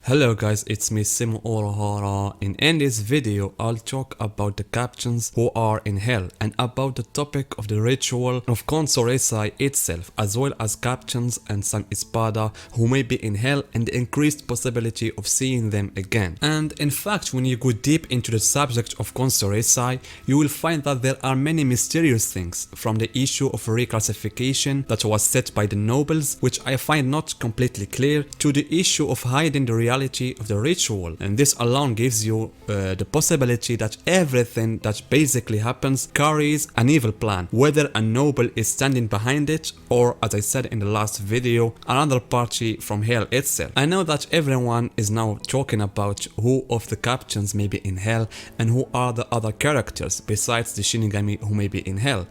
Hello guys, it's me Simo Orohara, and in this video I'll talk about the captains who are in hell and about the topic of the ritual of Consoresai itself, as well as captains and some Espada who may be in hell and the increased possibility of seeing them again. And in fact, when you go deep into the subject of Consoresai, you will find that there are many mysterious things, from the issue of reclassification that was set by the nobles, which I find not completely clear, to the issue of hiding the reality of the ritual, and this alone gives you the possibility that everything that basically happens carries an evil plan, whether a noble is standing behind it or, as I said in the last video, another party from hell itself. I know that everyone is now talking about who of the captains may be in hell and who are the other characters besides the Shinigami who may be in hell.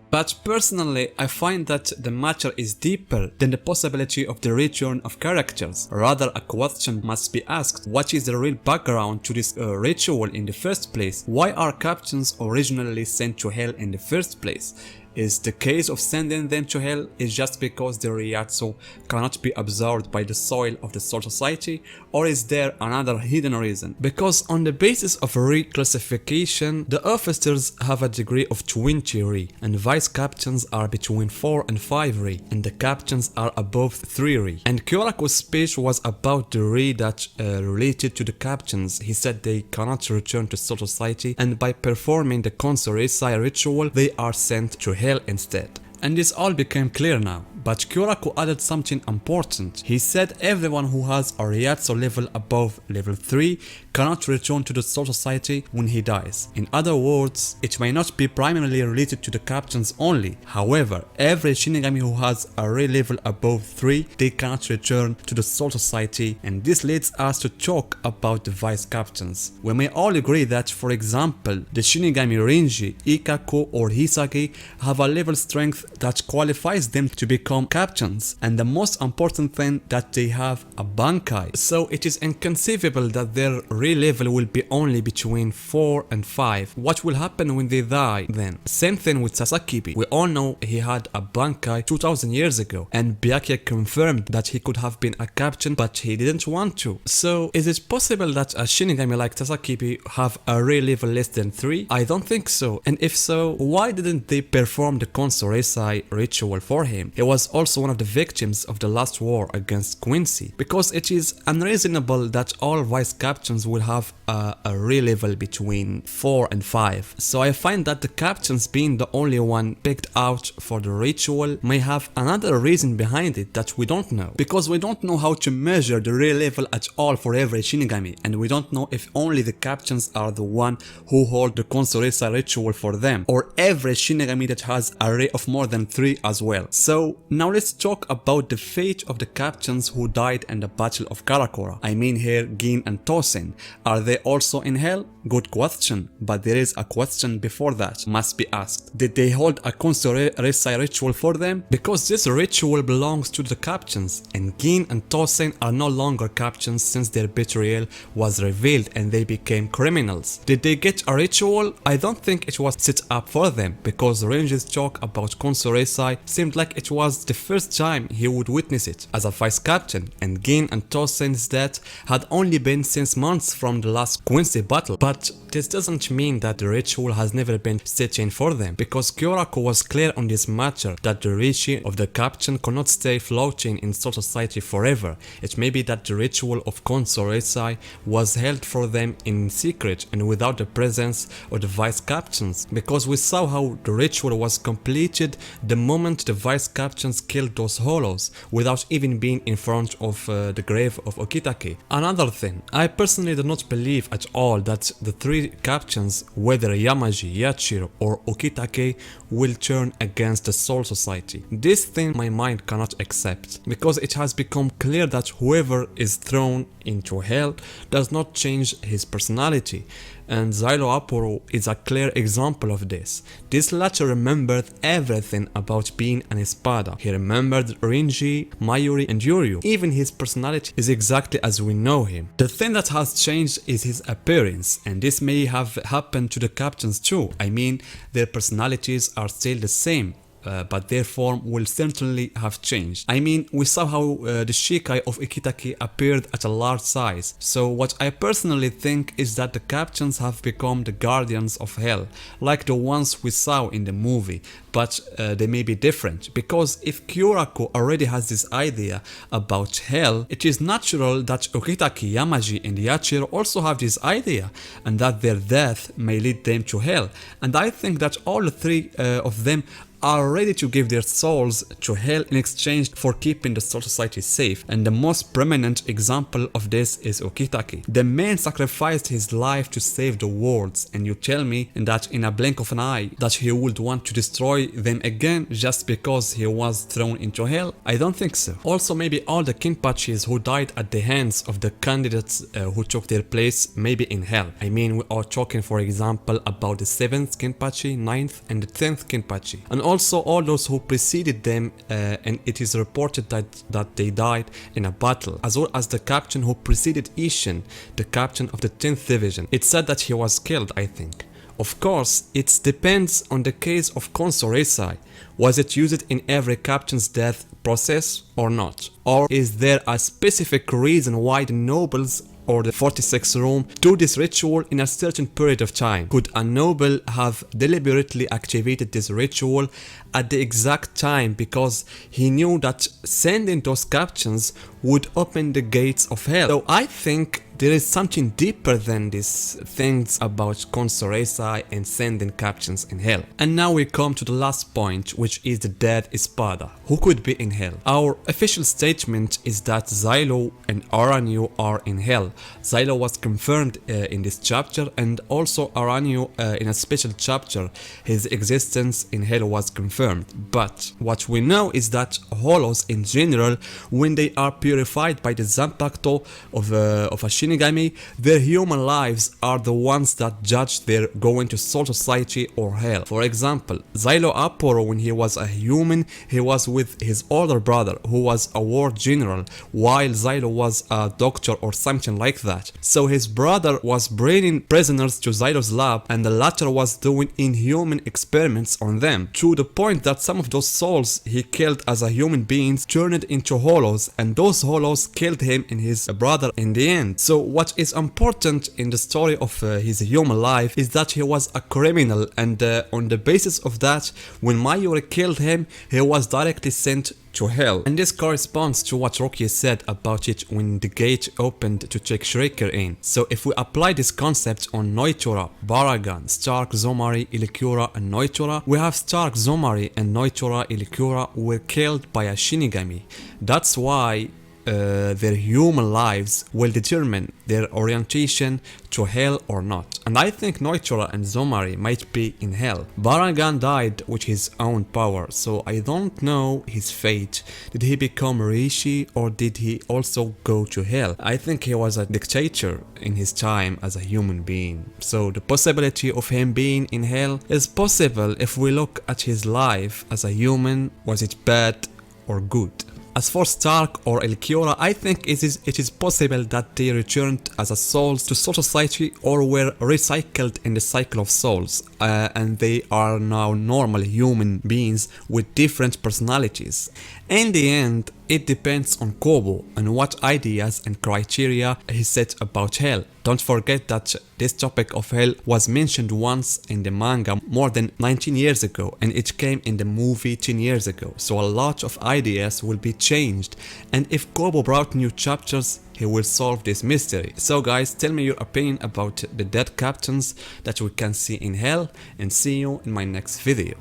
But personally, I find that the matter is deeper than the possibility of the return of characters. Rather, a question must be asked: what is the real background to this ritual in the first place? Why are captains originally sent to hell in the first place? Is the case of sending them to hell is just because the Ryatsu cannot be absorbed by the soil of the Soul Society, or is there another hidden reason? Because on the basis of reclassification, the officers have a degree of 20 Ri, and vice captains are between 4 and 5 Ri, and the captains are above 3 Ri. And Kyoraku's speech was about the Ri that related to the captains. He said they cannot return to Soul Society, and by performing the Consoresai ritual, they are sent to hell instead. And this all became clear now. But Kyoraku added something important. He said everyone who has a Ryatsu level above level 3 cannot return to the Soul Society when he dies. In other words, it may not be primarily related to the captains only. However, every Shinigami who has a Ri level above 3, they cannot return to the Soul Society, and this leads us to talk about the vice captains. We may all agree that, for example, the Shinigami Renji, Ikako or Hisagi have a level strength that qualifies them to become captains, and the most important thing, that they have a Bankai. So it is inconceivable that their Ri level will be only between 4 and 5. What will happen when they die then? Same thing with Sasakibi. We all know he had a Bankai 2000 years ago, and Byakuya confirmed that he could have been a captain, but he didn't want to. So is it possible that a Shinigami like Sasakibi have a Ri level less than 3? I don't think so. And if so, why didn't they perform the Consoresai ritual for him? He was also one of the victims of the last war against Quincy, because it is unreasonable that all vice captains will have a Ri level between 4 and 5. So I find that the captains, being the only one picked out for the ritual, may have another reason behind it that we don't know, because we don't know how to measure the Ri level at all for every Shinigami, and we don't know if only the captains are the one who hold the Consoresai ritual for them, or every Shinigami that has a Ri of more than 3 as well. So now let's talk about the fate of the captains who died in the Battle of Karakura. I mean here Gin and Tosen. Are they also in hell? Good question, but there is a question before that must be asked. Did they hold a Consoresai ritual for them? Because this ritual belongs to the captains, and Gin and Tosen are no longer captains since their betrayal was revealed and they became criminals. Did they get a ritual? I don't think it was set up for them, because Renji's talk about Consoresai seemed like it was the first time he would witness it as a vice captain, and Gin and Tosen's death had only been since months from the last Quincy battle. But this doesn't mean that the ritual has never been set in for them, because Kyoraku was clear on this matter that the Rishi of the captain cannot stay floating in Soul Society forever. It may be that the ritual of Consoresai was held for them in secret and without the presence of the vice captains, because we saw how the ritual was completed the moment the vice captains killed those hollows without even being in front of the grave of Okitake. Another thing, I personally do not believe at all that the 3 captains, whether Yamaji, Yachiro or Okitake, will turn against the Soul Society. This thing my mind cannot accept, because it has become clear that whoever is thrown into hell does not change his personality, and Zylo Aporo is a clear example of this. This latter remembered everything about being an Espada. He remembered Renji, Mayuri and Yuryu. Even his personality is exactly as we know him. The thing that has changed is his appearance, and this may have happened to the captains too. I mean, their personalities are still the same, but their form will certainly have changed. I mean, we saw how the Shikai of Ikitaki appeared at a large size. So what I personally think is that the captains have become the guardians of hell, like the ones we saw in the movie, but they may be different, because if Kyoraku already has this idea about hell, it is natural that Okitaki, Yamaji and Yachiro also have this idea, and that their death may lead them to hell. And I think that all three of them are ready to give their souls to hell in exchange for keeping the Soul Society safe, and the most prominent example of this is Okitaki. The man sacrificed his life to save the worlds, and you tell me that in a blink of an eye that he would want to destroy them again just because he was thrown into hell? I don't think so. Also, maybe all the Kinpachis who died at the hands of the candidates who took their place may be in hell. I mean, we are talking for example about the 7th Kinpachi, 9th and the 10th Kinpachi, and also all those who preceded them, and it is reported that they died in a battle, as well as the captain who preceded Ishin, the captain of the 10th division. It's said that he was killed, I think. Of course, it depends on the case of Konsoreisai. Was it used in every captain's death process or not? Or is there a specific reason why the nobles or the 46th room do this ritual in a certain period of time? Could a noble have deliberately activated this ritual at the exact time because he knew that sending those captains would open the gates of hell? So I think there is something deeper than these things about Konsoreisai and sending captains in hell. And now we come to the last point, which is the Dead Espada. Who could be in hell? Our official statement is that Xylo and Aranyu are in hell. Xylo was confirmed in this chapter, and also Aranyu in a special chapter, his existence in hell was confirmed. But what we know is that Holos in general, when they are purified by the Zanpakuto of a Shinigami, their human lives are the ones that judge their going to Soul Society or hell. For example, Xylo Aporo, when he was a human, he was with his older brother who was a war general, while Xylo was a doctor or something like that. So his brother was bringing prisoners to Xylo's lab, and the latter was doing inhuman experiments on them, to the point that some of those souls he killed as a human beings turned into Holos, and those Holos killed him and his brother in the end. So what is important in the story of his human life is that he was a criminal, and on the basis of that, when Mayuri killed him, he was directly sent to hell. And this corresponds to what Rocky said about it when the gate opened to take Shrieker in. So if we apply this concept on Noichura, Baragan, Stark, Zomari, Ilikura and Noichura, we have Stark, Zomari and Noichura, Ilikura were killed by a Shinigami. That's why their human lives will determine their orientation to hell or not. And I think Noichura and Zomari might be in hell. Baragan died with his own power, so I don't know his fate. Did he become Rishi or did he also go to hell? I think he was a dictator in his time as a human being. So the possibility of him being in hell is possible if we look at his life as a human. Was it bad or good? As for Stark or Elkiora, I think it is possible that they returned as a souls to Soul Society or were recycled in the cycle of souls, and they are now normal human beings with different personalities. In the end, it depends on Kobo and what ideas and criteria he set about hell. Don't forget that this topic of hell was mentioned once in the manga more than 19 years ago, and it came in the movie 10 years ago, so a lot of ideas will be changed, and if Kobo brought new chapters, he will solve this mystery. So guys, tell me your opinion about the dead captains that we can see in hell, and see you in my next video.